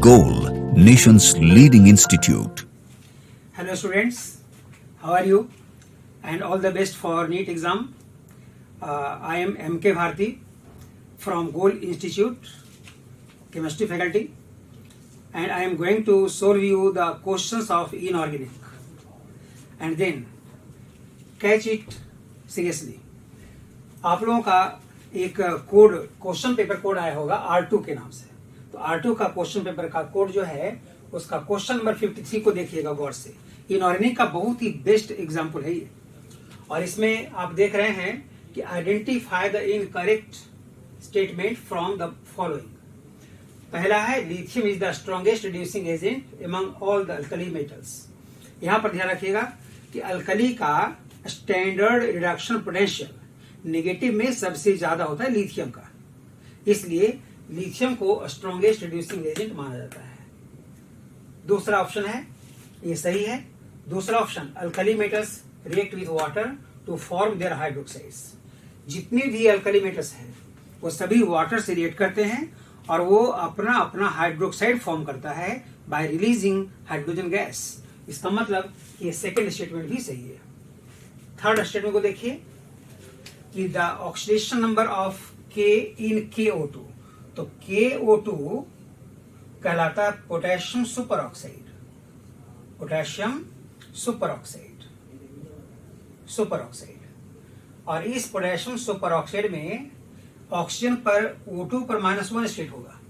Goal, nation's leading institute. Hello students, how are you? And all the best for NEET exam. I am M.K. Bharti from Goal Institute, Chemistry faculty, and I am going to solve you the questions of inorganic and then catch it seriously. आप लोगों का एक code question paper code आया होगा R2 के नाम से। तो R2 का क्वेश्चन पेपर का कोड जो है उसका क्वेश्चन नंबर 53 को देखिएगा गौर से। इनऑर्गेनिक का बहुत ही बेस्ट एग्जांपल है ये, और इसमें आप देख रहे हैं कि identify the incorrect statement from the following. पहला है lithium is the strongest reducing agent among all the alkali metals. यहाँ पर ध्यान रखिएगा कि अल्कली का स्टैंडर्ड रिडक्शन पोटेंशियल नेगेटिव में सबसे ज्यादा होता है लिथियम का, इसलिए लिथियम को स्ट्रॉन्गेस्ट रिड्यूसिंग एजेंट माना जाता है। दूसरा ऑप्शन है, ये सही है। दूसरा option, alkali metals react with water to form their hydroxides. जितने भी अल्कली मेटल्स हैं वो सभी वाटर से रिएक्ट करते हैं और वो अपना अपना हाइड्रोक्साइड फॉर्म करता है बाय रिलीजिंग हाइड्रोजन गैस। इसका मतलब ये सेकंड स्टेटमेंट भी सही है। थर्ड स्टेटमेंट को देखिए कि the oxidation number of K in KO2, तो KO2 कहलाता है potassium super oxide. Potassium super oxide, और इस पोटेशियम सुपर ऑक्साइड में ऑक्सीजन पर O2 पर -1 स्टेट होगा,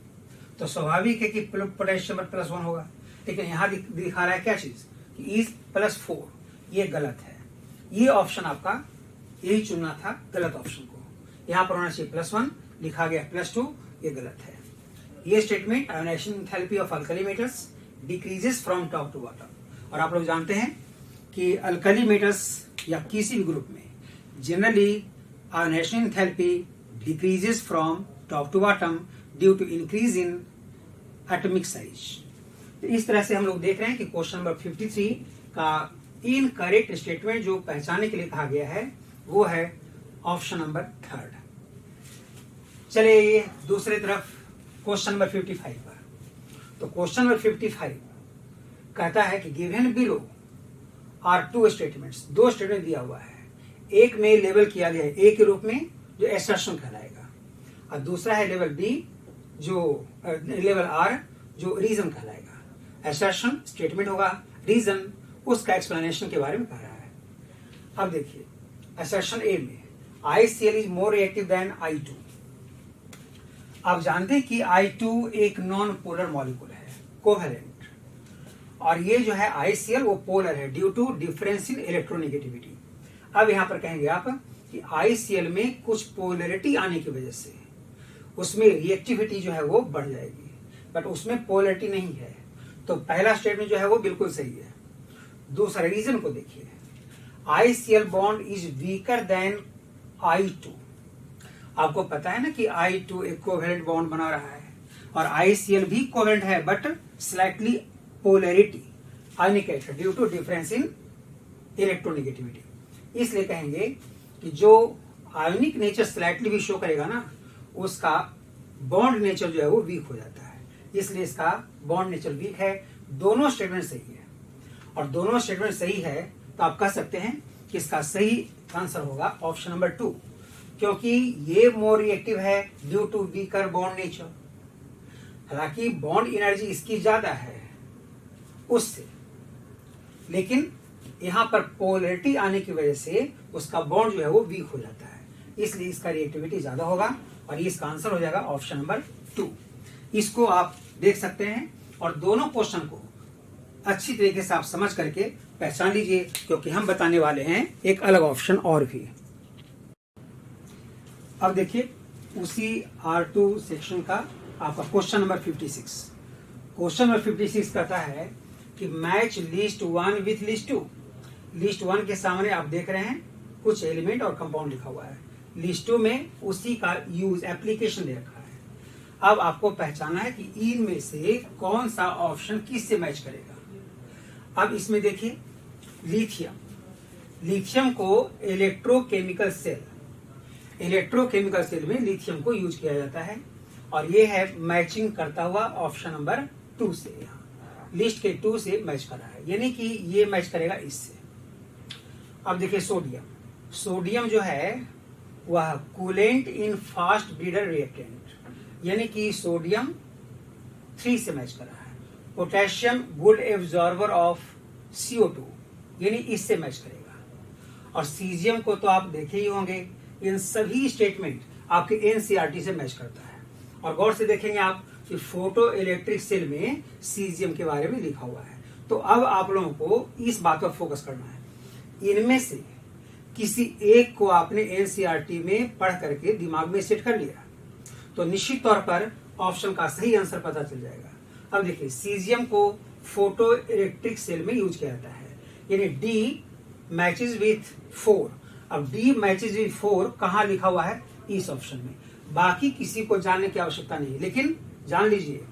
तो स्वाभाविक है कि पोटेशियम पर +1 होगा। लेकिन यहाँ दिखा रहा है क्या चीज कि इज +4, ये गलत है। ये ऑप्शन आपका यही चुनना था, गलत ऑप्शन को। यहाँ पर होना चाहिए +1, लिखा गया +2, ये गलत है। ये statement ionisation enthalpy of alkali metals decreases from top to bottom. और आप लोग जानते हैं कि अल्कली मेटल्स या किसी भी ग्रुप में generally ionisation enthalpy decreases from top to bottom due to increase in atomic size. तो इस तरह से हम लोग देख रहे हैं कि क्वेश्चन नंबर 53 का इनकरेक्ट स्टेटमेंट जो पहचानने के लिए कहा गया है वो है ऑप्शन नंबर 3। चलिए दूसरी तरफ क्वेश्चन नंबर 55 पर। तो क्वेश्चन नंबर 55 कहता है कि given below are 2 statements, 2 statement दिया हुआ है। एक में लेबल किया गया है ए के रूप में जो एसर्शन कहलाएगा, और दूसरा है लेवल बी जो लेवल आर जो रीजन कहलाएगा। एसर्शन स्टेटमेंट होगा, रीजन उसका एक्सप्लेनेशन के बारे में कह रहा है। अब देखिए असर्शन ए में ICl is more reactive than I2। आप जानते हैं कि I2 एक नॉन पोलर मॉलिक्यूल है, कोवेलेंट, और ये जो है ICl वो पोलर है due to difference in electronegativity. अब यहाँ पर कहेंगे आप कि ICl में कुछ पोलरिटी आने की वजह से उसमें रिएक्टिविटी जो है वो बढ़ जाएगी, बट उसमें पोलरिटी नहीं है। तो पहला स्टेटमेंट जो है वो बिल्कुल सही है। दूसरा रीजन को देखिए, ICl bond is weaker then I2। आपको पता है ना कि I2 एक कोवेलेंट बॉन्ड बना रहा है और ICl भी कोवेलेंट है, बट स्लाइटली पोलरिटी अनिकेट due to difference in electronegativity. इसलिए कहेंगे कि जो आयोनिक नेचर स्लाइटली भी शो करेगा ना, उसका बॉन्ड नेचर जो है वो वीक हो जाता है, इसलिए इसका बॉन्ड नेचर वीक है। दोनों स्टेटमेंट सही है, और दोनों स्टेटमेंट सही है तो आप कह सकते हैं कि इसका सही आंसर होगा ऑप्शन नंबर 2, क्योंकि ये मोर रिएक्टिव है due to weaker bond nature. हालांकि बॉन्ड एनर्जी इसकी ज्यादा है उससे, लेकिन यहाँ पर पोलरिटी आने की वजह से उसका बॉन्ड जो है वो वीक हो जाता है, इसलिए इसका रिएक्टिविटी ज्यादा होगा, और ये इसका आंसर हो जाएगा ऑप्शन नंबर 2। इसको आप देख सकते हैं, और दोनों क्वेश्चन को अच्छी तरीके से आप समझ करके पहचान लीजिए, क्योंकि हम बताने वाले हैं एक अलग ऑप्शन और भी। अब देखिए उसी R2 सेक्शन का आपका क्वेश्चन नंबर 56। क्वेश्चन नंबर 56 कहता है कि match list 1 with list 2। List 1 के सामने आप देख रहे हैं कुछ एलिमेंट और कंपाउंड लिखा हुआ है, लिस्ट 2 में उसी का यूज एप्लीकेशन दे रखा है। अब आपको पहचाना है कि इनमें से कौन सा ऑप्शन किससे मैच करेगा। अब इसमें देखिए लिथियम को इलेक्ट्रोकेमिकल सेल में लिथियम को यूज किया जाता है, और ये है मैचिंग करता हुआ ऑप्शन नंबर 2 से, यहाँ लिस्ट के 2 से मैच कर रहा है, यानी कि ये मैच करेगा इससे। अब देखिए सोडियम जो है वह coolant in fast breeder reactant, यानी कि सोडियम 3 से मैच कर रहा है। Potassium good absorber of CO2, यानी इससे मैच करेगा। और सीजियम को तो आप देखे ही होंगे, इन सभी स्टेटमेंट आपके एनसीईआरटी से मैच करता है। और गौर से देखेंगे आप कि फोटो इलेक्ट्रिक सेल में सीजियम के बारे में लिखा हुआ है। तो अब आप लोगों को इस बात पर फोकस करना है, इनमें से किसी एक को आपने एनसीईआरटी में पढ़ करके दिमाग में सेट कर लिया तो निश्चित तौर पर ऑप्शन का सही आंसर पता चल जाएगा। अब देखिए सीजियम को फोटो इलेक्ट्रिक सेल में यूज किया जाता है, यानी डी मैचेस विथ 4। अब डी मैचेस विथ 4 कहाँ लिखा हुआ है? इस ऑप्शन में। बाकी किसी को जानने की आवश्यकता नहीं, लेकिन जान लीजिए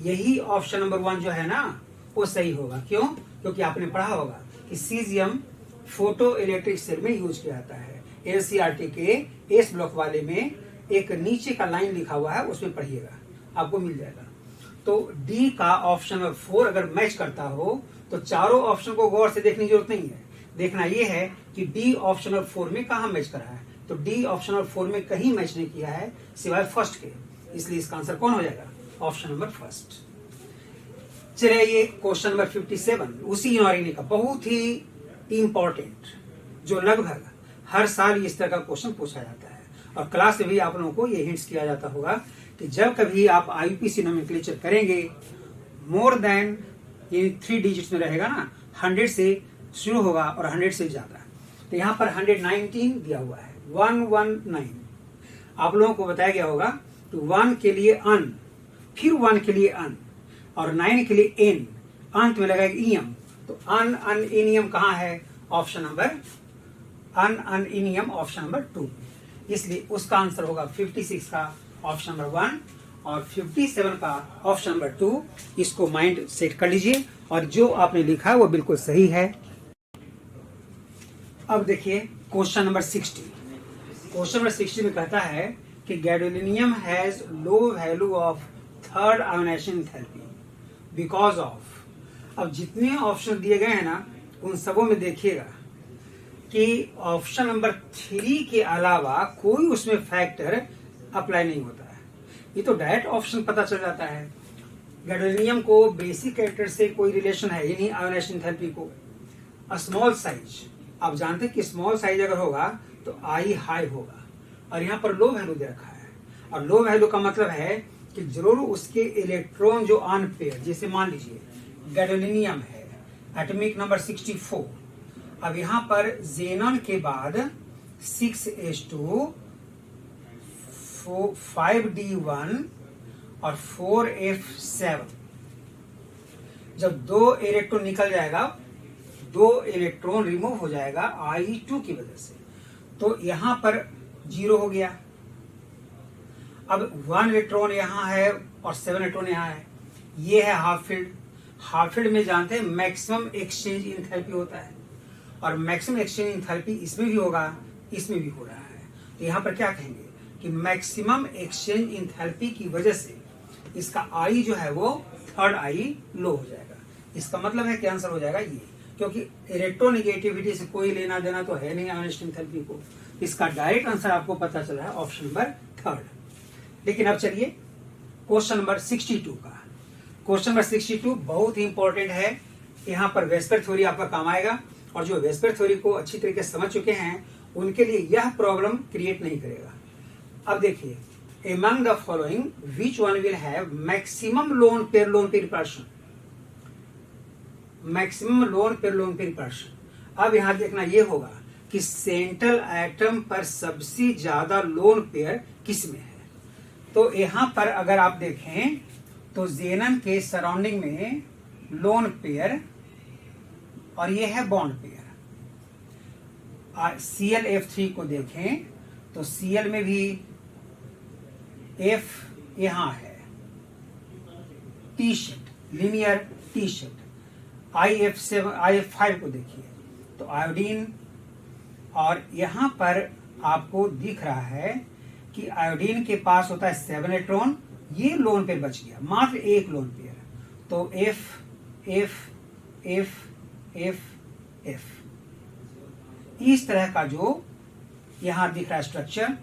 यही ऑप्शन नंबर 1 जो है ना वो सही होगा। क्यों? क्योंकि आपने पढ़ा होगा कि सीजियम फोटो इलेक्ट्रिक सेल में यूज किया जाता है। एनसीईआरटी के एस ब्लॉक वाले में एक नीचे का लाइन लिखा हुआ है, उसमें पढ़िएगा, आपको मिल जाएगा। तो डी का ऑप्शन नंबर 4 अगर मैच करता हो तो चारों ऑप्शन को गौर से देखने की जरूरत नहीं है। देखना यह है कि डी ऑप्शन नंबर 4 में कहाँ मैच कर रहा है। तो डी ऑप्शन नंबर 4 में कहीं मैच नहीं किया है सिवाय फर्स्ट के, इसलिए इसका आंसर कौन हो जाएगा? Option number first. चलिए ये क्वेश्चन नंबर 57 उसी इनऑर्गेनिक का, बहुत ही इंपॉर्टेंट, जो लगभग हर साल इस तरह का क्वेश्चन पूछा जाता है। और क्लास में भी आप लोगों को ये हिंट्स किया जाता होगा कि जब कभी आप आईयूपीएसी नोमेनक्लेचर करेंगे मोर देन ये 3 डिजिट्स में रहेगा ना, 100 से शुरू होगा और 100 से ज्यादा। तो यहाँ पर 119 दिया हुआ है, 119। आप लोगों को बताया गया होगा कि 1 के लिए अन, फिर 1 के लिए अन और 9 के लिए एन, अंत में लगाएगा ईएम। तो अन अन इनियम कहाँ है? ऑप्शन नंबर अन अन इनियम ऑप्शन नंबर 2, इसलिए उसका आंसर होगा 56 का ऑप्शन नंबर 1 और 57 का ऑप्शन नंबर 2। इसको माइंड सेट कर लीजिए और जो आपने लिखा है वो बिल्कुल सही है। अब देखिए क्वेश्चन नंबर 60। क्वेश्चन नंबर 60 में कहता है कि gadolinium has low value of third ionization enthalpy because of. अब जितने ऑप्शन दिए गए हैं ना उन सबों में देखिएगा कि ऑप्शन नंबर 3 के अलावा कोई उसमें फैक्टर अप्लाई नहीं होता है। ये तो डायरेक्ट ऑप्शन पता चल जाता है। गैडोलिनियम को बेसिक कैरेक्टर से कोई रिलेशन है ही नहीं आयोनाइजेशन एंथैल्पी को। स्मॉल साइज, आप जानते हैं कि स्मॉल साइज अगर होगा तो आई हाई होगा, और यहाँ पर लो वैल्यू दे रखा है। और लो वैल्यू का मतलब है कि जरूर उसके इलेक्ट्रॉन जो अनपेयर, जैसे मान लीजिए गैडोलिनियम है एटॉमिक नंबर 64। अब यहाँ पर जेनॉन के बाद 6s2 5d1 और 4f7, जब 2 इलेक्ट्रॉन निकल जाएगा, 2 इलेक्ट्रॉन रिमूव हो जाएगा I2 की वजह से, तो यहां पर 0 हो गया। अब 1 इलेक्ट्रॉन यहां है और 7 इलेक्ट्रॉन यहां है, ये है हाफ फील्ड। हाफ फील्ड में जानते हैं मैक्सिमम एक्सचेंज इंथैल्पी होता है, और मैक्सिमम एक्सचेंज इंथैल्पी इसमें भी होगा, इसमें भी हो रहा है। तो यहाँ पर क्या कहेंगे कि मैक्सिमम एक्सचेंज इंथैल्पी की वजह से इसका आई जो है वो थर्ड आई लो हो जाएगा। इसका मतलब है कि आंसर हो जाएगा ये, क्योंकि इलेक्ट्रोनेगेटिविटी से कोई लेना देना तो है नहीं आयोनाइजेशन एंथैल्पी को। इसका डायरेक्ट आंसर आपको पता चला है ऑप्शन नंबर 3। लेकिन अब चलिए क्वेश्चन नंबर 62 का। क्वेश्चन नंबर 62 बहुत ही इंपॉर्टेंट है। यहाँ पर वेस्पर थ्योरी आपका काम आएगा, और जो वेस्पर थ्योरी को अच्छी तरीके से समझ चुके हैं उनके लिए यह प्रॉब्लम क्रिएट नहीं करेगा। अब देखिए, among the following which one will have maximum lone pair repulsion? Maximum lone pair lone pair repulsion. अब यहां देखना यह होगा कि सेंट्रल एटम पर सबसे ज्यादा लोन पेयर किस में है। तो यहां पर अगर आप देखें तो जेनन के सराउंडिंग में लोन पेयर और ये है बॉन्ड पेयर। ClF3 को देखें तो Cl में भी F यहां है, T shaped linear T shaped. IF5 को देखिए तो आयोडीन, और यहां पर आपको दिख रहा है कि आयोडीन के पास होता है 7 इलेक्ट्रॉन, ये लोन पेयर बच गया, मात्र 1 लोन पेयर। तो F F F F F इस तरह का जो यहाँ दिख रहा है स्ट्रक्चर,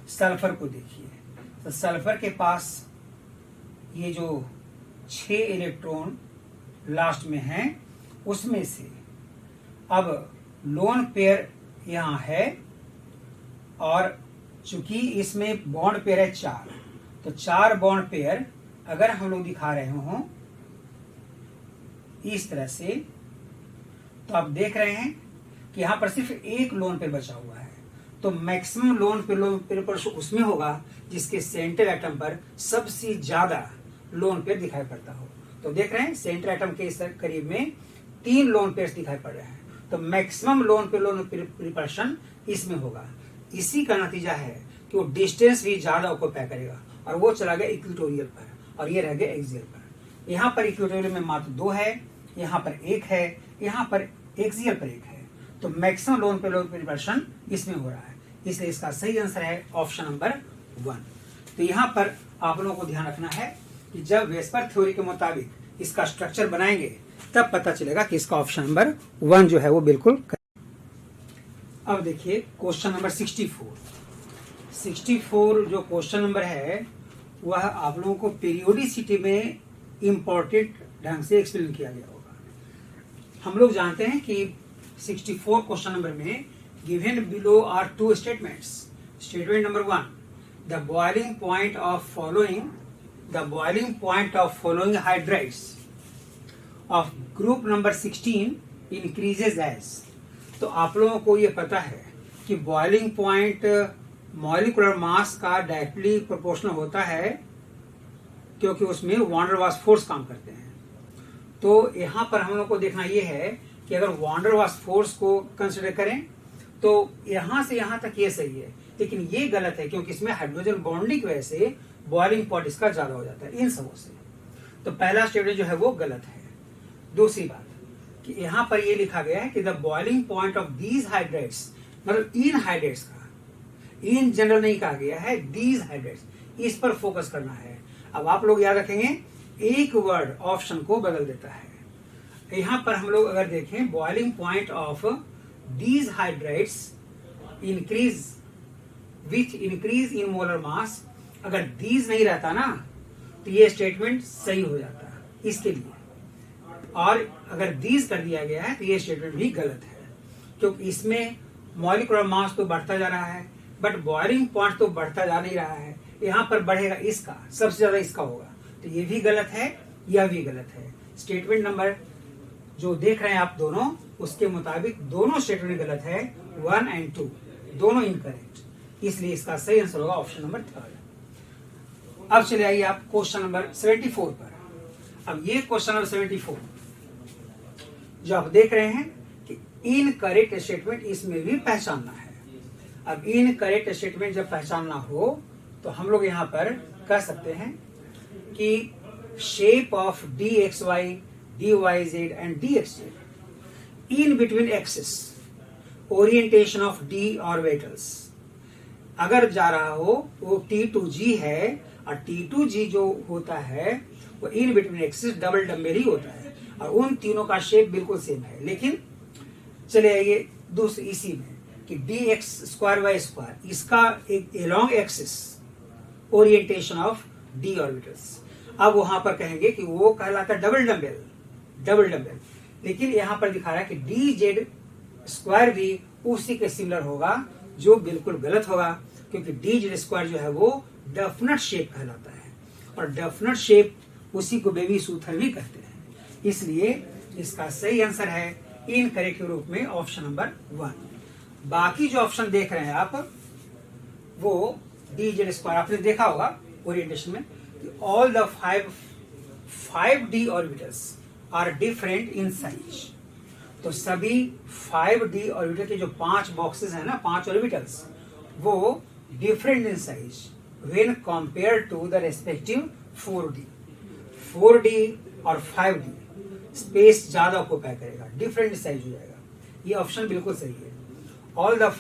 सल्फर को देखिए। तो सल्फर के पास ये जो 6 इलेक्ट्रॉन लास्ट में हैं, उसमें से अब लोन पेयर यहाँ है, और चूंकि इसमें बॉन्ड पेयर है 4, तो 4 बॉन्ड पेयर अगर हम लोग दिखा रहे हों इस तरह से, तो आप देख रहे हैं कि यहाँ पर सिर्फ एक लोन पेयर बचा हुआ है। तो मैक्सिमम लोन पेयर पर उसमें होगा जिसके सेंटर एटम पर सबसे ज्यादा लोन पेयर दिखाई पड़ता हो। तो देख रहे हैं सेंटर एटम के करीब में 3 लोन पेयर दिखाई पड़ रहे हैं, तो मैक्सिमम लोन पेयर रिपल्शन इसमें होगा। इसी का नतीजा है कि वो डिस्टेंस भी ज्यादा ऑक्यूपाई करेगा, और वो चला गया इक्वेटोरियल पर, और ये रह गया एक्सियल पर। यहाँ पर इक्वेटोरियल में मात्र 2 है, यहाँ पर 1 है, यहाँ पर एक्सियल पर 1 है। तो मैक्सिमम लोन पेयर रिपल्शन इसमें हो रहा है, इसलिए इसका सही आंसर है ऑप्शन नंबर 1। तो यहाँ पर आप लोगों को ध्यान रखना है कि जब वेस्पर थ्योरी के मुताबिक इसका स्ट्रक्चर बनाएंगे तब पता चलेगा कि इसका ऑप्शन नंबर 1 जो है वो बिल्कुल। अब देखिए क्वेश्चन नंबर 64 जो क्वेश्चन नंबर है वह आप लोगों को पीरियोडिसिटी में इम्पोर्टेंट ढंग से एक्सप्लेन किया गया होगा। हम लोग जानते हैं कि 64 क्वेश्चन नंबर में given below are 2 statements. Statement number 1, the boiling point of following hydrides of group number 16 increases as। तो आप लोगों को ये पता है कि बॉइलिंग पॉइंट मॉलिक्यूलर मास का डायरेक्टली प्रोपोर्शनल होता है, क्योंकि उसमें वॉन डेर वाल्स फोर्स काम करते हैं। तो यहाँ पर हम लोग को देखना ये है कि अगर वॉन डेर वाल्स फोर्स को कंसिडर करें तो यहां से यहां तक ये सही है, लेकिन ये गलत है क्योंकि इसमें हाइड्रोजन बॉन्डिंग की वजह से बॉइलिंग पॉइंट इसका ज्यादा हो जाता है इन सबों से। तो पहला स्टेटमेंट जो है वो गलत है। दूसरी बात कि यहां पर ये लिखा गया है कि the boiling point of these hydrates, मतलब इन हाइड्रेट्स का, इन जनरल नहीं कहा गया है, दीज हाइड्रेट्स, इस पर फोकस करना है। अब आप लोग याद रखेंगे एक वर्ड ऑप्शन को बदल देता है। यहां पर हम लोग अगर देखें boiling point of these hydrides increase with increase in molar mass, अगर these नहीं रहता ना तो ये स्टेटमेंट सही हो जाता इसके लिए, और अगर these कर दिया गया है तो ये स्टेटमेंट भी गलत है, क्योंकि इसमें मॉलिक्यूलर मास तो बढ़ता जा रहा है बट बॉइलिंग पॉइंट तो बढ़ता जा नहीं रहा है। यहाँ पर बढ़ेगा इसका, सबसे ज्यादा इसका होगा, तो ये भी गलत है, यह भी गलत है। स्टेटमेंट नंबर जो देख रहे हैं आप दोनों, उसके मुताबिक दोनों स्टेटमेंट गलत है, 1 और 2 दोनों इनकरेक्ट, इसलिए इसका सही आंसर होगा ऑप्शन नंबर 3। अब चले आइए आप क्वेश्चन नंबर 74 पर। अब ये क्वेश्चन नंबर 74 जो आप देख रहे हैं कि इनकरेक्ट स्टेटमेंट इसमें भी पहचानना है। अब इनकरेक्ट स्टेटमेंट जब पहचानना हो तो हम लोग यहाँ पर कह सकते हैं कि shape of dxy, dyz and dxz in between axis orientation of d orbitals, अगर जा रहा हो वो T2g है, और T2g जो होता है वो in between axis double dumbbell ही होता है, और उन तीनों का शेप बिल्कुल सेम है। लेकिन चले आइए दूसरी इसी में कि dx स्क्वायर बाय स्क्वायर, इसका एक along axis orientation of d orbitals, अब वहां पर कहेंगे कि वो कहलाता है डबल डम्बेल, लेकिन यहाँ पर दिखा रहा है कि dz स्क्वायर भी उसी के सिमिलर होगा, जो बिल्कुल गलत होगा, क्योंकि dz स्क्वायर जो है वो डेफिनेट शेप कहलाता है, और डेफिनेट शेप उसी को बेबी सूथर भी कहते हैं। इसलिए इसका सही आंसर है इनकरेक्ट के रूप में ऑप्शन नंबर 1। बाकी जो ऑप्शन देख रहे हैं आप वो dz स्क्वायर आपने देखा होगा ओरिएंटेशन में, all the 5d orbitals are different in size. तो सभी 5d ऑर्बिटल के जो 5 बॉक्सेस हैं ना, 5 ऑर्बिटल्स, वो different in size when compare to the respective 4d और 5d स्पेस ज्यादा ऑक्यूपाई करेगा, डिफरेंट साइज हो जाएगा। ये ऑप्शन बिल्कुल सही है। All the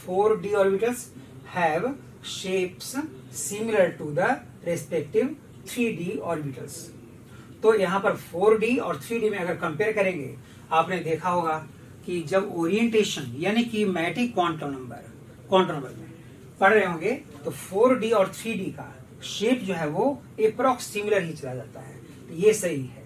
4d orbitals have shapes similar to the respective 3d orbitals. तो यहाँ पर 4D और 3D में अगर कंपेयर करेंगे, आपने देखा होगा कि जब ओरिएंटेशन यानी कि मैटिक क्वांटम नंबर में पढ़ रहे होंगे तो 4D और 3D का शेप जो है वो अप्रॉक्स सिमिलर ही चला जाता है। तो ये सही है,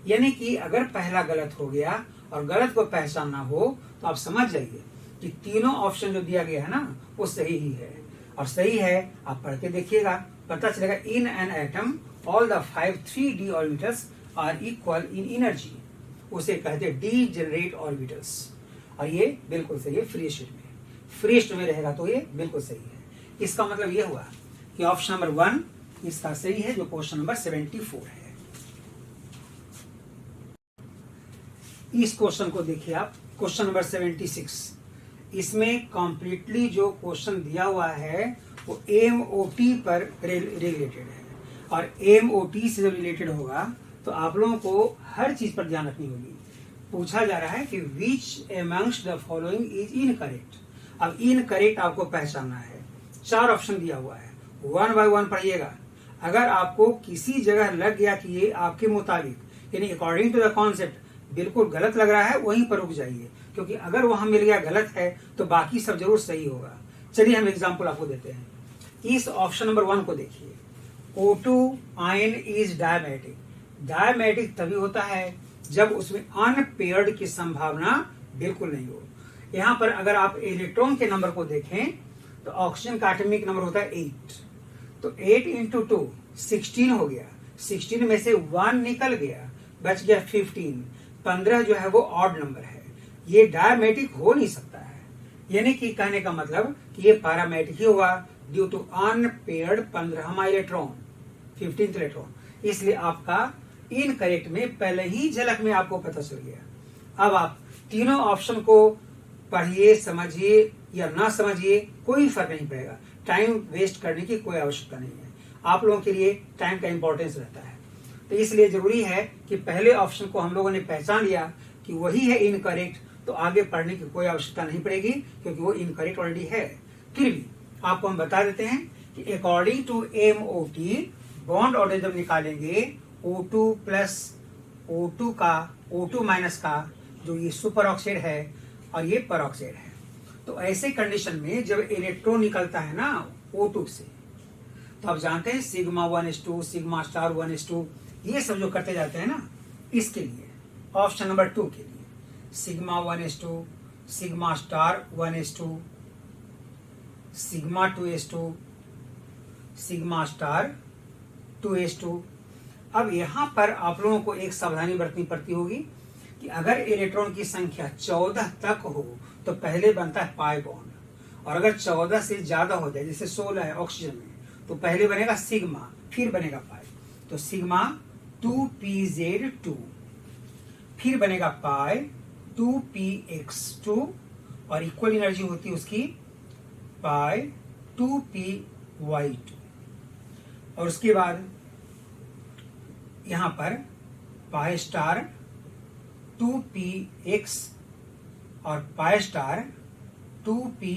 यानी कि अगर पहला गलत हो गया और गलत को पहचानना हो तो आप समझ जाइए कि तीनों ऑप्शन जो दिया गया है ना वो सही ही है। और सही है, आप पढ़ के देखिएगा, पता चलेगा। In an atom all the 5 3D orbitals are equal in energy, उसे कहते हैं डीजेनरेट ऑर्बिटल्स। और ये बिल्कुल सही है। फ्री स्टेट में रहेगा तो ये बिल्कुल सही है। इसका मतलब ये हुआ कि ऑप्शन नंबर 1 इसका सही है, जो क्वेश्चन नंबर 74 है। इस क्वेश्चन को देखिए आप, क्वेश्चन नंबर 76। इसमें कंप्लीटली जो क्वेश्चन दिया हुआ है वो MOT पर रिलेटेड है। और MOT से जब रिलेटेड होगा तो आप लोगों को हर चीज पर ध्यान रखनी होगी। पूछा जा रहा है कि विच एमंग्स्ट द फॉलोइंग इज इनकरेक्ट। अब इनकरेक्ट आपको पहचानना है। 4 ऑप्शन दिया हुआ है, 1 बाय 1 पढ़िएगा। अगर आपको किसी जगह लग गया कि ये आपके मुताबिक यानी अकॉर्डिंग टू द कॉन्सेप्ट बिल्कुल गलत लग रहा है, वहीं पर रुक जाइए, क्योंकि अगर वहां मिल गया गलत है तो बाकी सब जरूर सही होगा। चलिए हम एग्जाम्पल आपको देते हैं। इस ऑप्शन नंबर 1 को देखिए, O2 आयन इज डायमेटिक। डायमेटिक तभी होता है जब उसमें अनपेयर्ड की संभावना बिल्कुल नहीं हो। यहाँ पर अगर आप इलेक्ट्रॉन के नंबर को देखें तो ऑक्सीजन का एटॉमिक नंबर होता है 8, तो 8 इंटू 2 16 हो गया। 16 में से 1 निकल गया, बच गया 15। 15 जो है वो ऑड नंबर है, ये डायमेटिक हो नहीं सकता है। यानी कि कहने का मतलब कि ये पैरामेट्रिक ही होगा ड्यू टू अनपेयर्ड 15वां इलेक्ट्रॉन, 15th इलेक्ट्रॉन। इसलिए आपका इनकरेक्ट में पहले ही झलक में आपको पता चल गया। अब आप तीनों ऑप्शन को पढ़िए, समझिए या ना समझिए, कोई फर्क नहीं पड़ेगा। टाइम वेस्ट करने की कोई आवश्यकता नहीं है। आप लोगों के लिए टाइम का इंपॉर्टेंस रहता है, तो इसलिए जरूरी है कि पहले ऑप्शन को हम लोगों ने पहचान लिया कि वही है इनकरेक्ट, तो आगे पढ़ने की कोई आवश्यकता नहीं पड़ेगी, क्योंकि वो इनकरेक्ट ऑलरेडी है। फिर भी आपको हम बता देते हैं कि according to MOT bond order जब निकालेंगे O2 प्लस O2 का O2 माइनस का जो ये सुपर ऑक्साइड है और ये पर ऑक्साइड है, तो ऐसे कंडीशन में जब इलेक्ट्रॉन निकलता है ना O2 से, तो आप जानते हैं sigma 1s2 sigma star 1s2 ये सब जो करते जाते हैं ना, इसके लिए ऑप्शन नंबर 2 के लिए sigma 1s2 sigma star 1s2 sigma 2s2 sigma star 2s2। अब यहाँ पर आप लोगों को एक सावधानी बरतनी पड़ती होगी कि अगर इलेक्ट्रॉन की संख्या 14 तक हो तो पहले बनता है पाई बॉन्ड, और अगर 14 से ज्यादा हो जाए, जैसे 16 है ऑक्सीजन में, तो पहले बनेगा सिग्मा फिर बनेगा पाई। तो सिग्मा 2pz2 फिर बनेगा पाई 2px2 और इक्वल एनर्जी होती है उसकी पाई 2py2। और उसके बाद यहां पर पाई स्टार 2px और पाई स्टार 2py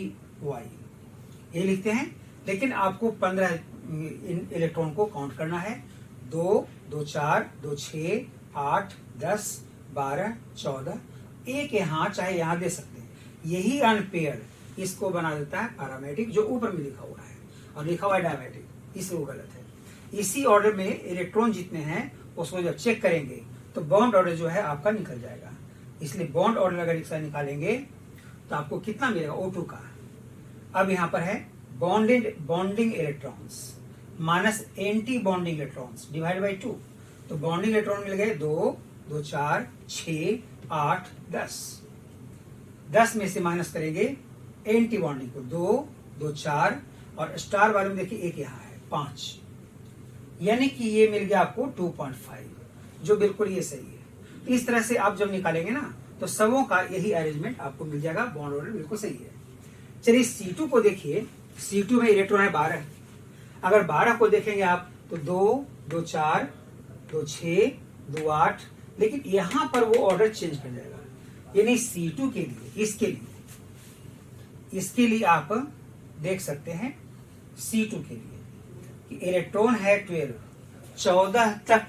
ये लिखते हैं। लेकिन आपको 15 इलेक्ट्रॉन को काउंट करना है। 2 2 4 2 6 8 10 12 14, एक यहाँ चाहे यहाँ दे सकते हैं। यही अनपेयर्ड इसको बना देता है पैरामेट्रिक, जो ऊपर में लिखा हुआ है, और लिखा हुआ है डायमेट्रिक, इसलिए वो गलत है। इसी ऑर्डर में इलेक्ट्रॉन जितने हैं उसको जब चेक करेंगे तो बॉन्ड ऑर्डर जो है आपका निकल जाएगा। इसलिए बॉन्ड ऑर्डर अगर इसका निकालेंगे तो आपको कितना मिलेगा O2 का। अब यहाँ पर है bonding electrons minus anti bonding electrons divide by 2, तो बॉन्डिंग इलेक्ट्रॉन मिल गए 2 2 4 6 8 10 में से माइनस करेंगे एंटी बॉन्डिंग को 2 2 4 और स्टार वाले में देखिए एक यहाँ है 5, यानी कि ये मिल गया आपको 2.5, जो बिल्कुल ये सही है। इस तरह से आप जब निकालेंगे ना तो सबों का यही अरेंजमेंट आपको मिल जाएगा, बॉन्ड ऑर्डर बिल्कुल सही है। चलिए C2 को देखिए, C2 में इलेक्ट्रॉन है 12, अगर 12 को देखेंगे आप तो 2 2 4 2 6 2 8, लेकिन यहां पर वो ऑर्डर चेंज कर जाएगा। यानी C2 के लिए इसके लिए आप देख सकते हैं C2 के लिए कि इलेक्ट्रॉन है 12 तक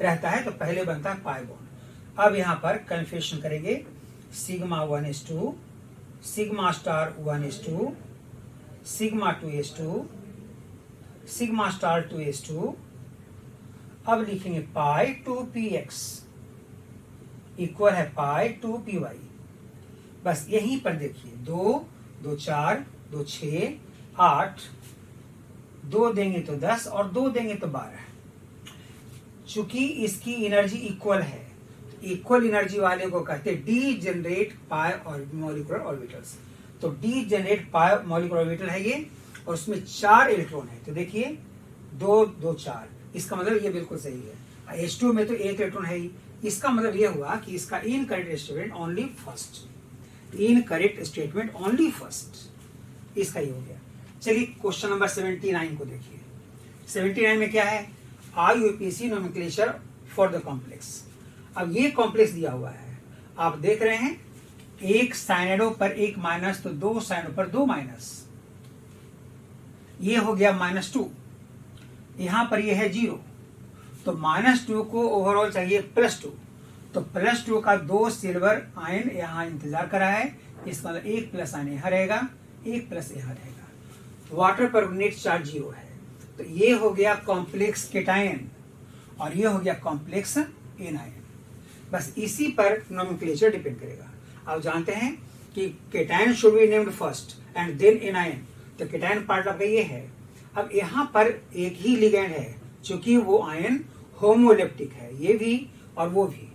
रहता है तो पहले बनता है पाई बॉन्ड। अब यहाँ पर कन्फ्यूशन करेंगे, sigma 1s2, sigma star 1s2, sigma 2s2, sigma star 2s2। अब लिखेंगे पाई 2px इक्वल है पाई 2py। बस यहीं पर देखिए 2 2 4 2 6 8, 2 देंगे तो 10 और 2 देंगे तो 12। चूंकि इसकी एनर्जी इक्वल है, इक्वल एनर्जी वाले को कहते हैं डी जनरेट पाई और मॉलिक्यूलर ऑर्बिटल्स। तो डी जनरेट पाई मॉलिक्यूलर ऑर्बिटल है ये, और उसमें 4 इलेक्ट्रॉन है। तो देखिए 2 2 4, इसका मतलब ये बिल्कुल सही है। H2 में तो 1 इलेक्ट्रॉन है ही, इसका मतलब ये हुआ कि इसका incorrect statement only first, incorrect statement only first, इसका ही हो गया। चलिए क्वेश्चन नंबर 79 को देखिए। 79 में क्या है, IUPAC nomenclature for the complex. अब ये कॉम्प्लेक्स दिया हुआ है, आप देख रहे हैं, एक साइनाइडो पर 1 माइनस तो 2 साइनाइडो पर 2 माइनस, ये हो गया -2। यहां पर ये है 0, तो -2 को ओवरऑल चाहिए +2, तो +2 का 2 सिल्वर आयन यहां इंतजार कर रहा है। इसका मतलब 1 प्लस आयन यहां रहेगा, 1 प्लस यहां रहेगा। वाटर पर नेट चार्ज 0 है, तो ये हो गया कॉम्प्लेक्स केटायन और ये हो गया कॉम्प्लेक्स एनायन। बस इसी पर नोमेनक्लेचर डिपेंड करेगा। आप जानते हैं कि cation should be named first and then anion, तो केटायन पार्ट आपका ये है। अब यहाँ पर एक ही लिगैंड है, क्योंकि वो आयन होमोलेप्टिक है, ये भी और वो भी।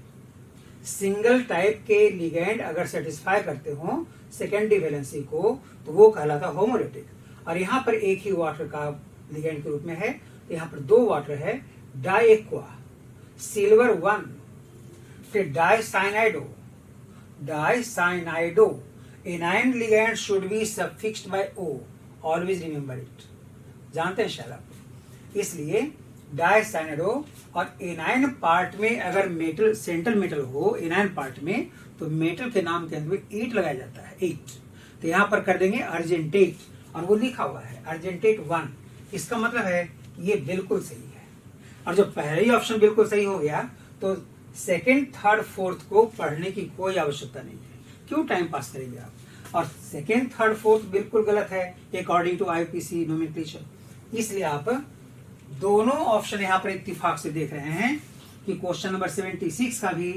सिंगल टाइप के लिगैंड अगर सेटिस्फाई करते हो सेकेंडरी वैलेंसी को, तो वो कहलाता होमोलेप्टिक। और यहाँ पर एक ही वाटर का लिगैंड के रूप में है, तो यहाँ पर 2 वाटर है, डाइक्वा सिल्वर 1, फिर dicyanido, dicyanido. Anion ligand should be suffixed by O, always remember it, जानते हैं शायद आप। इसलिए डाइसाइनाइडो, और एनायन पार्ट में अगर मेटल, सेंट्रल मेटल हो एनायन पार्ट में, तो मेटल के नाम के अंदर में 8 लगाया जाता है, 8। तो यहाँ पर कर देंगे अर्जेंटेट, और वो लिखा हुआ है अर्जेंटेट 1। इसका मतलब है ये बिल्कुल सही है। और जब पहले ही ऑप्शन बिल्कुल सही हो गया, तो सेकेंड, थर्ड, फोर्थ को पढ़ने की कोई आवश्यकता नहीं है। क्यों टाइम पास करेंगे आप? और सेकेंड, थर्ड, फोर्थ बिल्कुल गलत है अकॉर्डिंग टू IUPAC नोमेनक्लेचर। इसलिए आप दोनों ऑप्शन यहाँ पर इत्तेफाक से देख रहे हैं कि क्वेश्चन नंबर 76 का भी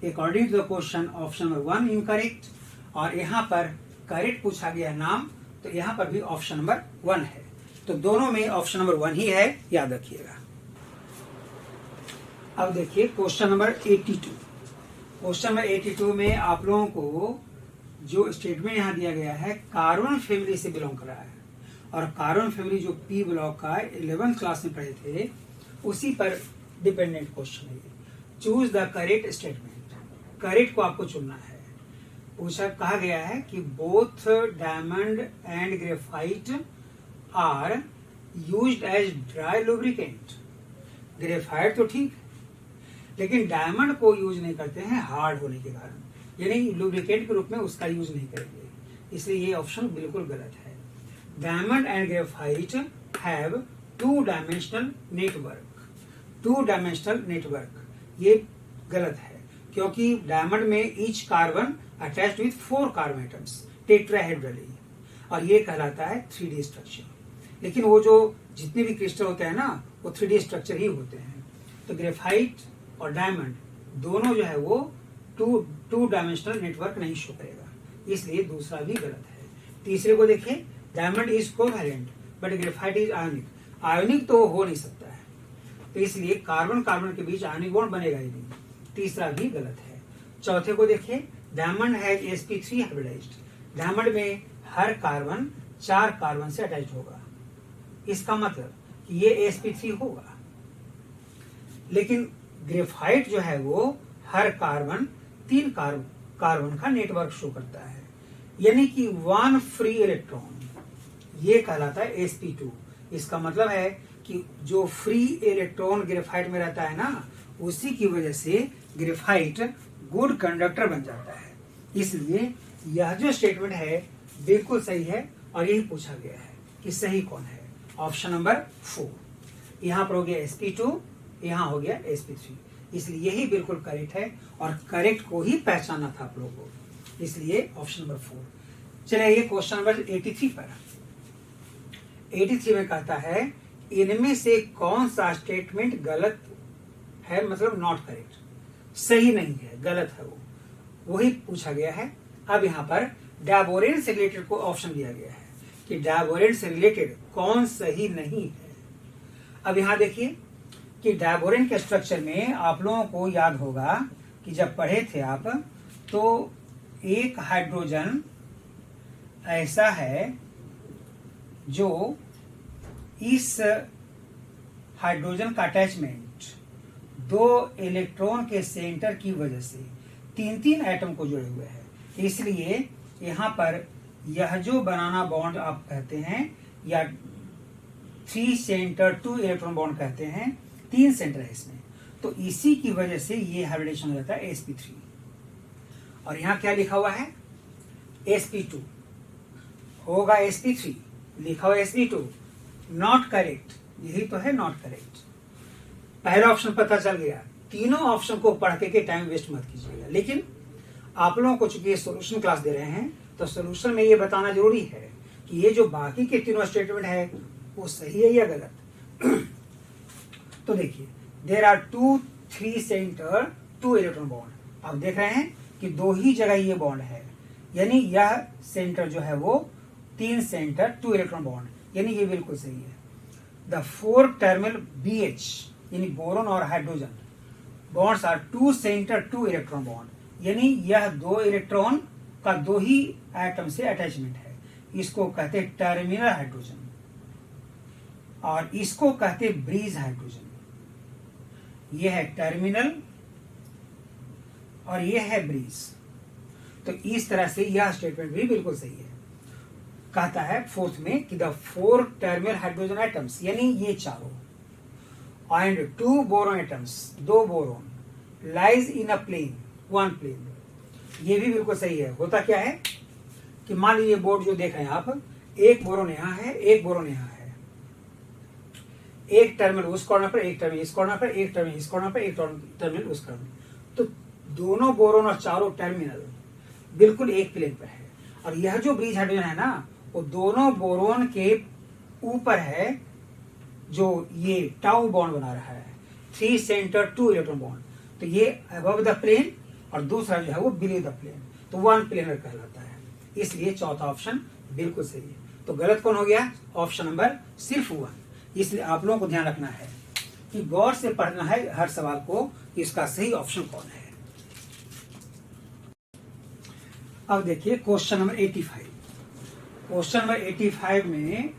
according to the question option number 1 incorrect, और यहाँ पर करेक्ट पूछा गया नाम, तो यहाँ पर भी ऑप्शन नंबर 1 है। तो दोनों में ऑप्शन नंबर 1 ही है, याद रखिएगा। अब देखिए क्वेश्चन नंबर 82। क्वेश्चन नंबर 82 में आप लोगों को जो स्टेटमेंट यहाँ दिया गया है, कार्बन फैमिली से बिलोंग कर रहा है, और कार्बन फैमिली जो P ब्लॉक का 11th क्लास में पढ़े थे, उसी पर डिपेंडेंट क्वेश्चन है। Choose the correct statement, correct को आपको चुनना है। पूछा, कहा गया है कि both diamond and graphite are used as dry lubricant. Graphite तो ठीक है, लेकिन डायमंड को यूज नहीं करते हैं हार्ड होने के कारण, यानी लुब्रिकेंट के रूप में उसका यूज नहीं करेंगे, इसलिए ये ऑप्शन बिल्कुल गलत है। Diamond and graphite have 2 dimensional network, 2 dimensional network, ये गलत है, क्योंकि डायमंड में each carbon attached with 4 carbon atoms tetrahedrally, और ये कहलाता है 3D स्ट्रक्चर। लेकिन वो जो जितने भी क्रिस्टल होते हैं ना, वो 3D स्ट्रक्चर ही होते हैं। तो ग्रेफाइट और डायमंड दोनों जो है वो टू डायमेंशनल नेटवर्क नहीं शो करेगा, इसलिए दूसरा भी गलत है। तीसरे को देखिए, diamond is covalent but graphite is ionic. Ionic तो हो नहीं सकता है, तो इसलिए कार्बन कार्बन के बीच आयोनिक बॉन्ड बनेगा ही नहीं, तीसरा भी गलत है। चौथे को देखिए, डायमंड है sp3 हाइब्रिडाइज्ड। डायमंड में हर कार्बन 4 कार्बन से अटैच होगा, इसका मतलब कि ये sp3 होगा। लेकिन ग्रेफाइट जो है वो हर कार्बन 3 कार्बन का नेटवर्क शो करता है, यानी कि 1 फ्री इलेक्ट्रॉन, ये कहलाता है sp2। इसका मतलब है कि जो फ्री इलेक्ट्रॉन ग्रेफाइट में रहता है ना, उसी की वजह से ग्रेफाइट गुड कंडक्टर बन जाता है। इसलिए यह जो स्टेटमेंट है बिल्कुल सही है, और यही पूछा गया है कि सही कौन है। ऑप्शन नंबर 4, यहाँ पर हो गया sp2, यहाँ हो गया sp3। इसलिए यही बिल्कुल करेक्ट है और करेक्ट को ही पहचाना था आप लोगों को, इसलिए ऑप्शन नंबर 4। चलिए ये क्वेश्चन नंबर 83 पर। 83 में कहता है इनमें से कौन सा स्टेटमेंट गलत है, मतलब नॉट करेक्ट, सही नहीं है, गलत है, वो वही पूछा गया है। अब यहाँ पर डायबोरेंट से रिलेटेड को ऑप्शन दिया गया है कि डायबोरेंट से रिलेटेड कौन सही नहीं है। अब यहाँ देखिए कि डायबोरेंट के स्ट्रक्चर में आप लोगों को याद होगा कि जब पढ़े थे आप, तो एक हाइड्रोजन ऐसा है जो इस हाइड्रोजन का अटैचमेंट 2 इलेक्ट्रॉन के सेंटर की वजह से 3-3 एटम को जुड़े हुए हैं, इसलिए यहाँ पर यह जो बनाना बॉन्ड आप कहते हैं या 3 सेंटर 2 इलेक्ट्रॉन बॉन्ड कहते हैं, 3 सेंटर है इसमें, तो इसी की वजह से ये हाइब्रिडेशन हो जाता है sp3। और यहाँ क्या लिखा हुआ है sp2 होगा sp3, लिखा हुआ sp2, नॉट करेक्ट, यही तो है नॉट करेक्ट। पहला ऑप्शन पता चल गया, तीनों ऑप्शन को पढ़ के टाइम वेस्ट मत कीजिएगा। लेकिन आप लोगों को चूंकि सोल्यूशन क्लास दे रहे हैं तो सोल्यूशन में ये बताना जरूरी है कि ये जो बाकी के तीनों स्टेटमेंट है वो सही है या गलत। तो देखिए there are 2-3 centre 2 electron bond, आप देख रहे हैं कि 2 ही जगह ये बॉन्ड है, यानी यह सेंटर जो है वो 3 सेंटर 2 इलेक्ट्रॉन बॉन्ड, यानी ये बिल्कुल सही है। द 4 टर्मिनल BH यानी बोरोन और hydrogen bonds are 2 centre 2 electron bond, यानी यह 2 इलेक्ट्रॉन का 2 ही एटम से अटैचमेंट है, इसको कहते हैं टर्मिनल हाइड्रोजन और इसको कहते हैं ब्रीज हाइड्रोजन। यह है टर्मिनल और यह है ब्रीज। तो इस तरह से यह स्टेटमेंट भी बिल्कुल सही है। कहता है 4th में कि द 4 टर्मिनल हाइड्रोजन एटम्स, यानी ये चारों, and 2 boron atoms, 2 boron lies in a plane, 1 plane, ये भी बिल्कुल सही है। होता क्या है कि मान लीजिए बोर्ड जो देख रहे हैं आप, एक बोरोन यहाँ है, एक बोरोन यहाँ है, एक टर्मिनल उस कॉर्नर पर, एक टर्मिनल इस कॉर्नर पर, एक टर्मिनल इस कॉर्नर पर, एक टर्मिनल उस कॉर्नर पर, तो दोनों बोरोन और चारों टर्मिनल बिल्कुल एक प्लेन पर है। और यह जो ब्रीज हाइड्रोजन है ना, वो दोनों बोरोन के ऊपर है, जो ये टाउ बॉन्ड बना रहा है, 3 सेंटर 2 इलेक्ट्रॉन बॉन्ड, तो ये अबव द प्लेन और दूसरा जो है वो बिलो द प्लेन, तो 1 प्लेनर कहलाता है। इसलिए चौथा ऑप्शन बिल्कुल सही है। तो गलत कौन हो गया? ऑप्शन नंबर सिर्फ 1। इसलिए आप लोगों को ध्यान रखना है कि गौर से पढ़ना है हर सवाल को, इसका सही ऑप्शन कौन है। अब देखिए क्वेश्चन नंबर 85। क्वेश्चन नंबर 85 में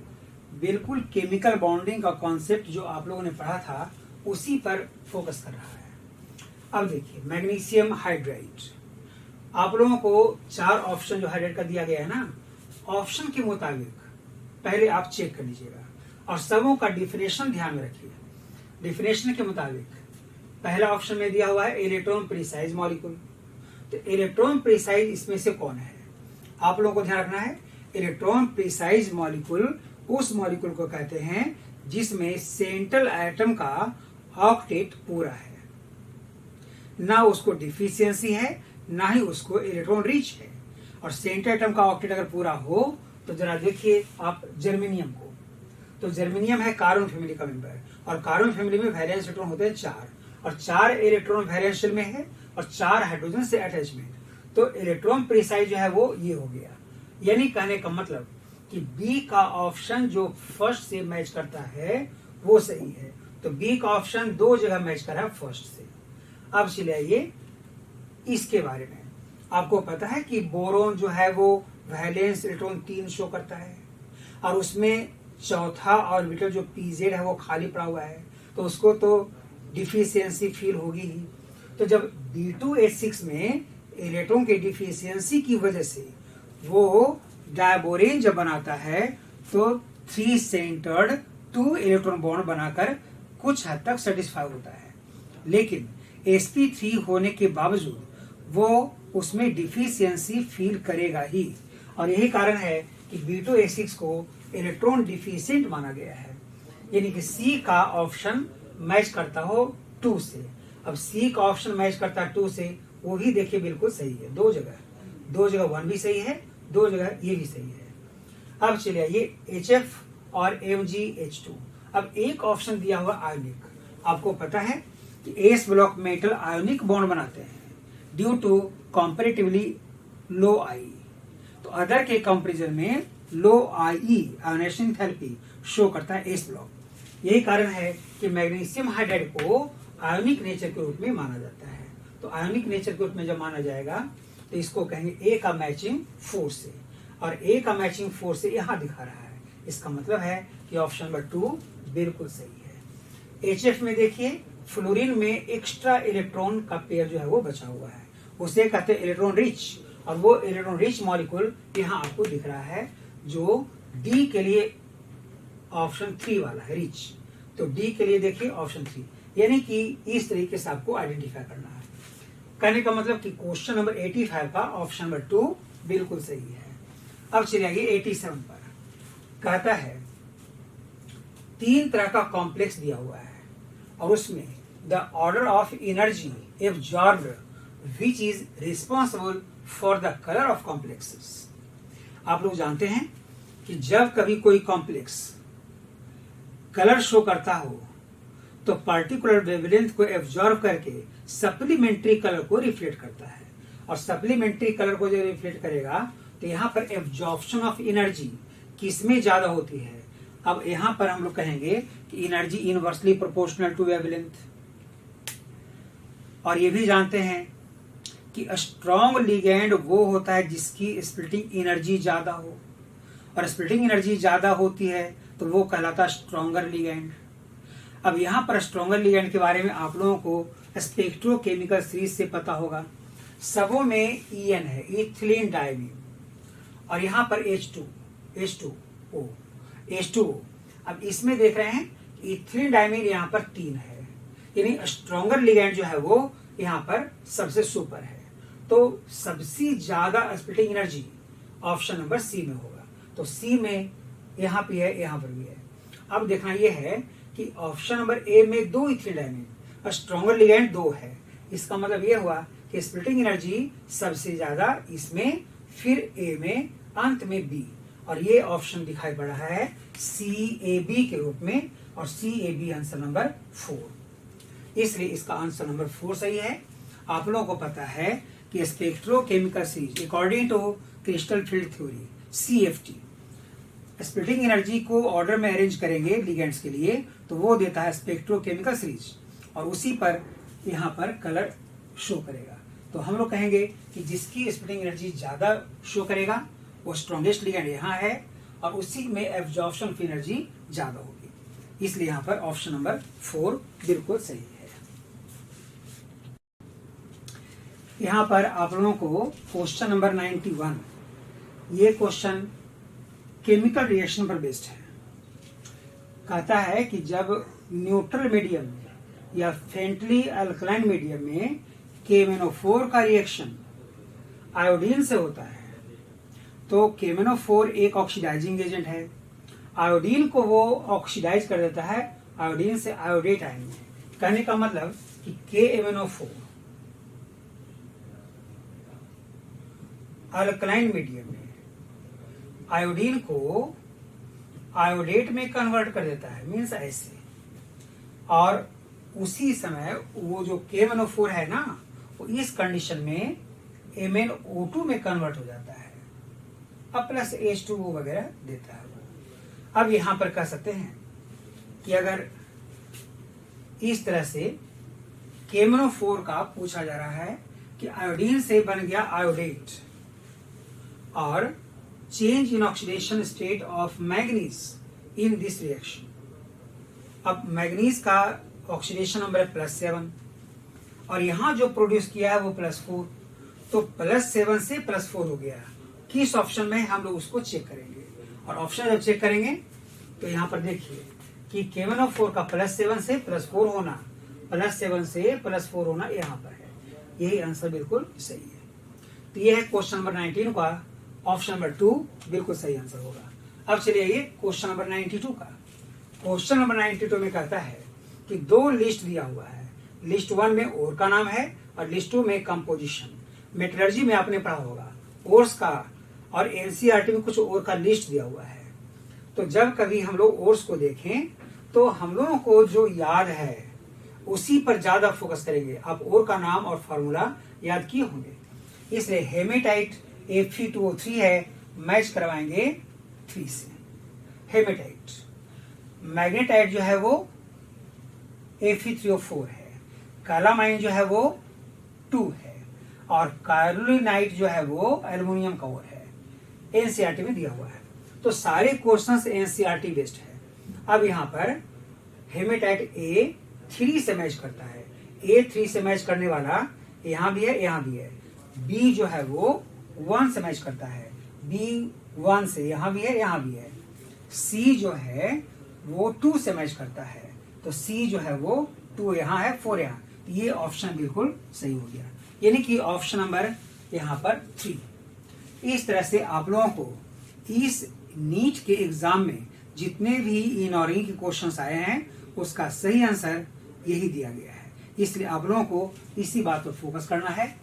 बिल्कुल केमिकल बॉन्डिंग का कॉन्सेप्ट जो आप लोगों ने पढ़ा था उसी पर फोकस कर रहा है। अब देखिए मैग्नीशियम हाइड्राइड, आप लोगों को 4 ऑप्शन जो हाइड्राइड का दिया गया है ना, ऑप्शन के मुताबिक पहले आप चेक कर लीजिएगा और सबों का डिफिनेशन ध्यान में रखिए। डिफिनेशन के मुताबिक पहला ऑप्शन में दिया हुआ है इलेक्ट्रॉन प्रिसाइज मॉलिक्यूल, तो इलेक्ट्रॉन प्रिसाइज इसमें से कौन है? आप लोगों को ध्यान रखना है, इलेक्ट्रॉन प्रिसाइज मॉलिक्यूल उस मॉलिक्यूल को कहते हैं जिसमें सेंट्रल एटम का ऑक्टेट पूरा है, ना उसको डिफिशियंसी है ना ही उसको इलेक्ट्रॉन रिच है। और सेंट्रल एटम का ऑक्टेट अगर पूरा हो तो जरा देखिए आप जर्मेनियम को, तो जर्मेनियम है कार्बन फैमिली का मेंबर, और कार्बन फैमिली में वैलेंस इलेक्ट्रॉन होते हैं 4, और 4 इलेक्ट्रॉन वैलेंस शेल में है और 4 हाइड्रोजन से अटैचमेंट, तो इलेक्ट्रॉन प्रिसाइज जो है वो ये हो गया। यानी कहने का मतलब कि बी का ऑप्शन जो फर्स्ट से मैच करता है वो सही है, तो बी का ऑप्शन 2 जगह मैच कर रहा है फर्स्ट से। अब चले आइए इसके बारे में। आपको पता है कि बोरोन जो है वो वैलेंस इलेक्ट्रॉन 3 शो करता है और उसमें चौथा ऑर्बिटल जो पीजेड है वो खाली पड़ा हुआ है, तो उसको तो डिफिशियंसी फील होगी ही। तो जब B2H6 में इलेक्ट्रॉन की डिफिशियंसी की वजह से वो डायबोरेन जब बनाता है तो 3 सेंटर्ड 2 इलेक्ट्रॉन बॉन्ड बनाकर कुछ हद तक सेटिस्फाई होता है, लेकिन sp3 होने के बावजूद वो उसमें डिफिशियंसी फील करेगा ही। और यही कारण है कि B2H6 को इलेक्ट्रॉन डिफिशिएंट माना गया है, यानी कि C का ऑप्शन मैच करता हो 2 से। अब सी का ऑप्शन मैच करता है 2 से, वो भी देखिए बिल्कुल सही है। दो जगह 1 भी सही है, दो जगह ये भी सही है। अब चलिए ये HF और MgH2। अब एक ऑप्शन दिया हुआ आयोनिक, आपको पता है कि S block metal ionic bond बनाते हैं ड्यू टू कॉम्पेरेटिवली लो आई। तो अदर के कंपेरिजन में लो आई आयोनाइजेशन एंथैल्पी शो करता है एस ब्लॉक। यही कारण है कि मैग्नीशियम हाइड्राइड को आयोनिक नेचर के रूप में माना जाता है। तो आयोनिक नेचर के रूप में जब माना जाएगा तो इसको कहेंगे ए का मैचिंग 4 से, और ए का मैचिंग 4 से यहाँ दिखा रहा है। इसका मतलब है कि ऑप्शन नंबर 2 बिल्कुल सही है। HF में देखिए फ्लोरीन में एक्स्ट्रा इलेक्ट्रॉन का पेयर जो है वो बचा हुआ है, उसे कहते हैं इलेक्ट्रॉन रिच, और वो इलेक्ट्रॉन रिच मॉलिक्यूल यहाँ आपको दिख रहा है जो डी के लिए ऑप्शन 3 वाला है, रिच। तो डी के लिए देखिए ऑप्शन 3, यानी कि इस तरीके से आपको आइडेंटिफाई करना है। कहने का मतलब कि क्वेश्चन नंबर 85 का ऑप्शन नंबर 2 बिल्कुल सही है। अब चलिए आइए 87 पर। कहता है 3 तरह का कॉम्प्लेक्स दिया हुआ है और उसमें the order of energy absorbed which is responsible for the colour of complexes. आप लोग जानते हैं कि जब कभी कोई कॉम्प्लेक्स कलर शो करता हो तो पर्टिकुलर वेवलेंथ को एब्जॉर्ब करके सप्लीमेंट्री कलर को रिफ्लेक्ट करता है, और सप्लीमेंट्री कलर को जब रिफ्लेक्ट करेगा तो यहाँ पर एब्जॉर्प्शन ऑफ एनर्जी किसमें ज्यादा होती है। अब यहाँ पर हम लोग कहेंगे कि energy inversely proportional to wavelength. और ये भी जानते हैं कि स्ट्रॉन्ग लिगैंड वो होता है जिसकी स्प्लिटिंग एनर्जी ज्यादा हो, और स्प्लिटिंग एनर्जी ज्यादा होती है तो वो कहलाता स्ट्रॉन्गर लिगैंड। अब यहाँ पर स्ट्रॉन्गर लिगैंड के बारे में आप लोगों को स्पेक्ट्रोकेमिकल सीरीज से पता होगा। सबों में EN है, इथिलीन डायमीन, और यहाँ पर H2O। अब इसमें देख रहे हैं इथिलीन डायमीन यहाँ पर 3 है, यानी स्ट्रॉन्गर लिगैंड जो है वो यहाँ पर सबसे सुपर है। तो सबसे ज्यादा splitting energy option number C में होगा। तो सी में यहाँ पे है, यहाँ पर भी है। अब देखना ये है कि ऑप्शन नंबर ए में 2 इथिलीन डायमीन और स्ट्रॉन्गर लिगैंड 2 है। इसका मतलब ये हुआ कि स्प्लिटिंग एनर्जी सबसे ज्यादा इसमें, फिर ए में, अंत में बी, और ये ऑप्शन दिखाई पड़ रहा है CAB के रूप में, और CAB आंसर नंबर 4। इसलिए इसका आंसर नंबर 4 सही है। आप लोगों को पता है कि spectrochemical series according to crystal field theory CFT, splitting energy को ऑर्डर में अरेंज करेंगे लिगेंड्स के लिए तो वो देता है स्पेक्ट्रोकेमिकल सीरीज, और उसी पर यहाँ पर कलर शो करेगा। तो हम लोग कहेंगे कि जिसकी स्प्लिटिंग एनर्जी ज्यादा शो करेगा वो स्ट्रॉन्गेस्ट लिगेंड यहाँ है, और उसी में एब्जॉर्प्शन ऑफ एनर्जी ज्यादा होगी। इसलिए यहाँ पर ऑप्शन नंबर 4 बिल्कुल सही है। यहाँ पर आप लोगों को क्वेश्चन नंबर 91, ये क्वेश्चन केमिकल रिएक्शन पर बेस्ड है। कहता है कि जब न्यूट्रल मीडियम या फेंटली अल्कलाइन मीडियम में KMnO4 का रिएक्शन आयोडीन से होता है तो KMnO4 एक ऑक्सीडाइजिंग एजेंट है। आयोडीन को वो ऑक्सीडाइज कर देता है आयोडीन से आयोडेट आयन में। कहने का मतलब कि KMnO4 अल्कलाइन मीडियम में आयोडीन को आयोडेट में कन्वर्ट कर देता है, मीन्स ऐसे, और उसी समय वो जो KMnO4 है ना वो इस कंडीशन में MnO2 में कन्वर्ट हो जाता है, अब प्लस H2O वगैरह देता है। अब यहां पर कह सकते हैं कि अगर इस तरह से KMnO4 का पूछा जा रहा है कि आयोडीन से बन गया आयोडेट और change in oxidation state of manganese in this reaction. अब मैग्नीज का ऑक्सीडेशन नंबर है +7 और यहां जो प्रोड्यूस किया है वो +4, तो +7 से +4 हो गया। किस ऑप्शन में हम लोग उसको चेक करेंगे, और ऑप्शन जब चेक करेंगे तो यहाँ पर देखिए कि KMnO4 का +7 से +4 होना, +7 से +4 होना यहाँ पर है। यही आंसर बिल्कुल सही है। तो ये है क्वेश्चन नंबर 19 का ऑप्शन नंबर 2 बिल्कुल सही आंसर होगा। अब चलिए ये क्वेश्चन नंबर 92 का। क्वेश्चन नंबर 92 में कहता है कि 2 लिस्ट दिया हुआ है। लिस्ट 1 में ओर का नाम है और लिस्ट 2 में कंपोजिशन। मेटलर्जी में आपने पढ़ा होगा ओर्स का, और एनसीईआरटी में कुछ ओर का लिस्ट दिया हुआ है। तो जब कभी हम लोग ओर्स को देखें तो हम लोगों को जो याद है उसी पर ज्यादा फोकस करेंगे। आप ओर का नाम और फॉर्मूला याद किए होंगे, इसलिए हेमेटाइट Fe2O3 है, मैच करवाएंगे 3 से। हेमेटाइट। मैग्नेटाइट जो है वो Fe3O4 है, कालामाइन जो है वो 2 है, और कार्बोनाइट जो है वो एल्युमिनियम का ओर है। एनसीईआरटी में दिया हुआ है, तो सारे क्वेश्चंस एनसीईआरटी बेस्ड है। अब यहाँ पर हेमेटाइट A3 से मैच करता है, A3 से मैच करने वाला यहाँ भी है, यहाँ भी है। B जो है वो 1 से मैच करता है, B1 से यहाँ भी है, यहाँ भी है। C जो है वो 2 से मैच करता है, तो C जो है वो 2 यहाँ है, 4 यहाँ। ये ऑप्शन बिल्कुल सही हो गया, यानी कि ऑप्शन नंबर यहाँ पर 3। इस तरह से आप लोगों को इस नीट के एग्जाम में जितने भी इन और इन के क्वेश्चंस आए हैं उसका सही आंसर यही दिया गया है। इसलिए आप लोगों को इसी बात पर फोकस करना है,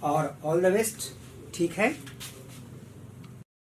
और ऑल द बेस्ट। ठीक है।